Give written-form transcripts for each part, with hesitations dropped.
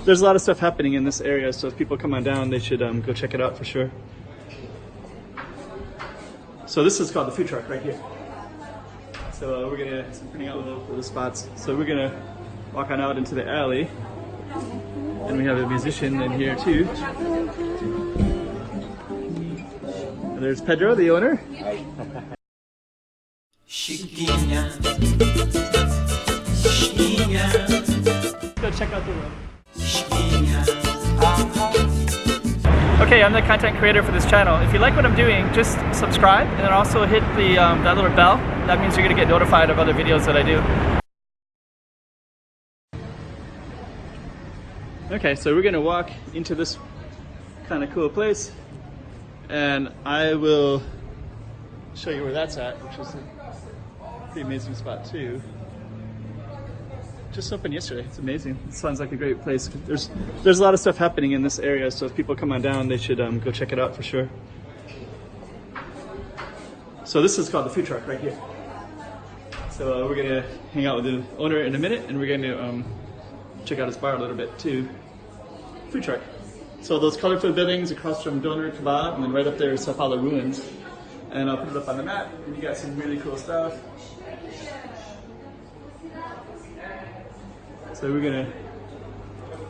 there's a lot of stuff happening in this area, so if people come on down, they should go check it out for sure. So this is called the food truck right here. So we're gonna printing out little spots. So we're gonna walk on out into the alley, and we have a musician in here too. And there's Pedro, the owner. Chiquinha, chiquinha. Go check out the room. Chiquinha. Okay, I'm the content creator for this channel. If you like what I'm doing, just subscribe and then also hit the that little bell. That means you're gonna get notified of other videos that I do. Okay, so we're gonna walk into this kind of cool place, and I will show you where that's at, which is a pretty amazing spot too. Just opened yesterday. It's amazing. It sounds like a great place. There's a lot of stuff happening in this area, so if people come on down, they should go check it out for sure. So this is called the food truck right here. So we're gonna hang out with the owner in a minute, and we're gonna check out his bar a little bit too. Food truck. So those colorful buildings across from Doner Kebab, and then right up there is Sao Paulo Ruins. And I'll put it up on the map, and you got some really cool stuff. So we're gonna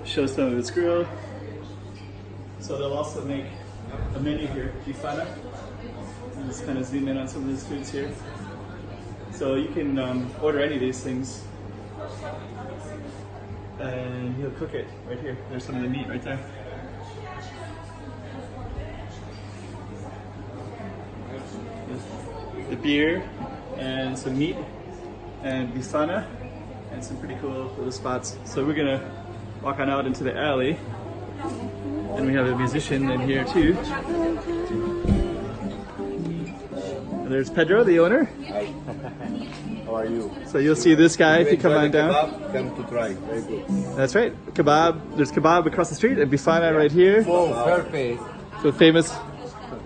show some of its grill. So they'll also make a menu here, bifana. And just kind of zoom in on some of these foods here. So you can order any of these things, and he'll cook it right here. There's some of the meat right there. The beer and some meat and bifana. And some pretty cool little spots. So we're gonna walk on out into the alley, and we have a musician in here too. And there's Pedro, the owner. Hi. How are you? So you'll see this guy if you come on down. Kebab, come to try. Very good. That's right. Kebab. There's kebab across the street and bifana right here. Oh, perfect. So famous,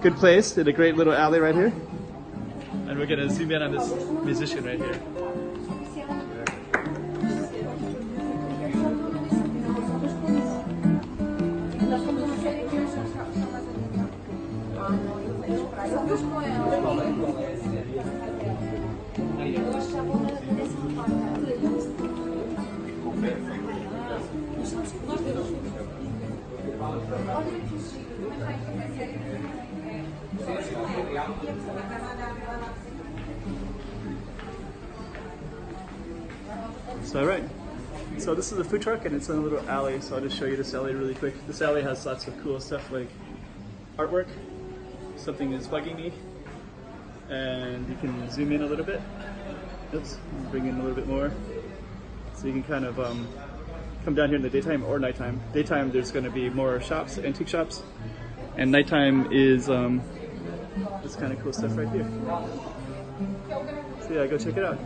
good place in a great little alley right here. And we're gonna zoom in on this musician right here. So right, so this is a food truck and it's in a little alley, so I'll just show you this alley really quick. This alley has lots of cool stuff like artwork. Something is bugging me, and you can zoom in a little bit. Oops, bring in a little bit more. So you can kind of come down here in the daytime or nighttime. Daytime there's going to be more shops, antique shops, and nighttime is this kind of cool stuff right here. So yeah, go check it out.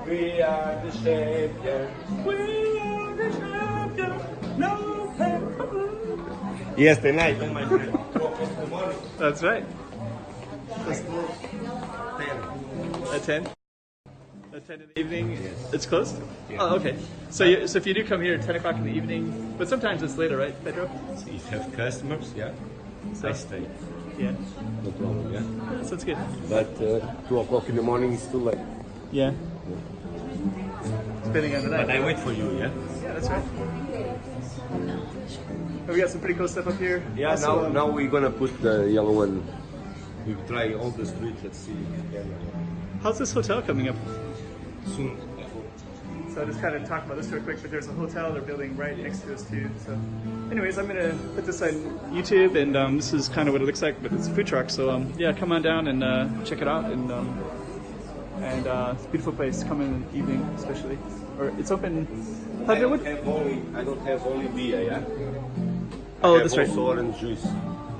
We are the champions. We are the champions. No paper. Yes, tonight, my friend. That's right. At 10? At 10 in the evening? Yes. It's closed? Yeah. Oh, okay. So, so if you do come here at 10 o'clock in the evening, but sometimes it's later, right, Pedro? If you have customers, yeah, So, I stay. yeah. No problem, yeah. Sounds good. But 2 o'clock in the morning is too late. Yeah. Depending on the night. But I wait for you, yeah? Yeah, that's right. Oh, we got some pretty cool stuff up here. Yeah, Also, now we're gonna put the yellow one. We try all the streets, let's see. Yeah. how's this hotel coming up? Soon. So I'll just kind of talk about this real quick, but there's a hotel they're building right next to us too. So anyways, I'm going to put this on YouTube, and this is kind of what it looks like, but it's a food truck. So yeah, come on down and check it out. And it's a beautiful place. Come in the evening especially. Or it's open. I don't have only beer, yeah? Oh, I that's have right. also orange juice.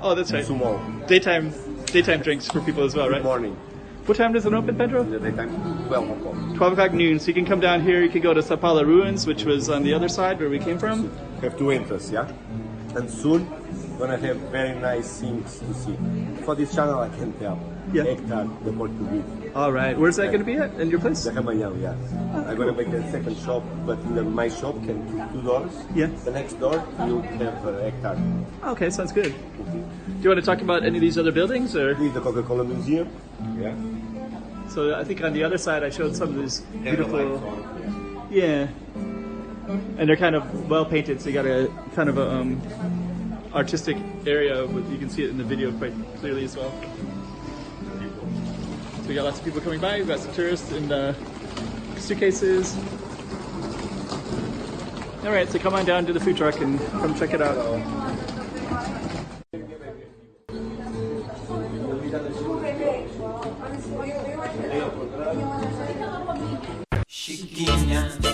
Oh, that's right. Small. Daytime drinks for people as well, right? Good morning. What time does it open, Pedro? In the daytime, 12 o'clock. 12 o'clock noon. So you can come down here. You can go to Sao Paulo Ruins, which was on the other side where we came from. Have 2 entrances, yeah? And soon gonna have very nice things to see. For this channel, I can tell. Yeah. Hector, the Portuguese. All right. Where's that going to be at? In your place? The Camanhão, yeah. I'm gonna make a second shop, but in my shop can two doors. Yeah. The next door you have Hector. Okay, sounds good. Do you want to talk about any of these other buildings, or? This is the Coca-Cola Museum. Yeah. So I think on the other side I showed some of these Have the beautiful. lights on. Yeah. And they're kind of well painted, so you got a kind of a artistic area. But you can see it in the video quite clearly as well. So we got lots of people coming by. We've got some tourists in the suitcases. All right, so come on down to the food truck and come check it out. Chiquinha.